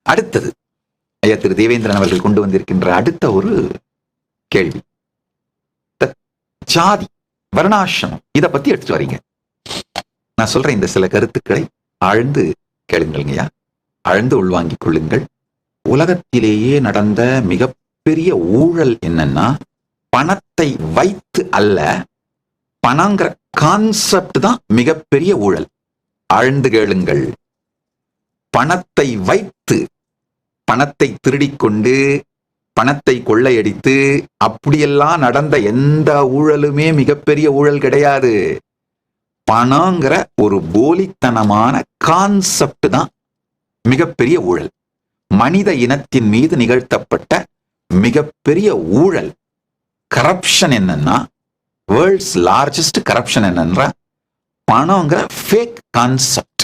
அடுத்தது ஐயா திரு தேவேந்திரன் அவர்கள் கொண்டு வந்திருக்கின்ற அடுத்த ஒரு கேள்வி, ஜாதி வர்ணாசிரமம் இதை பத்தி எடுத்துட்டு வரீங்க. நான் சொல்றேன், இந்த சில கருத்துக்களை ஆழ்ந்து கேளுங்கள்ங்கய்யா, ஆழ்ந்து உள்வாங்கிக் கொள்ளுங்கள். உலகத்திலேயே நடந்த மிகப்பெரிய ஊழல் என்னன்னா, பணத்தை வைத்து அல்ல, பணங்கிற கான்செப்ட் தான் மிகப்பெரிய ஊழல். ஆழ்ந்து கேளுங்கள். பணத்தை வைத்து, பணத்தை திருடிக்கொண்டு, பணத்தை கொள்ளையடித்து அப்படியெல்லாம் நடந்த எந்த ஊழலுமே மிகப்பெரிய ஊழல் கிடையாது. பணங்கிற ஒரு போலித்தனமான கான்செப்ட் தான் மிகப்பெரிய ஊழல். மனித இனத்தின் மீது நிகழ்த்தப்பட்ட மிகப்பெரிய ஊழல், கரப்ஷன் என்னன்னா, வேர்ல்ட்ஸ் லார்ஜஸ்ட் கரப்ஷன் என்னன்னா, பணங்கிற ஃபேக் கான்செப்ட்.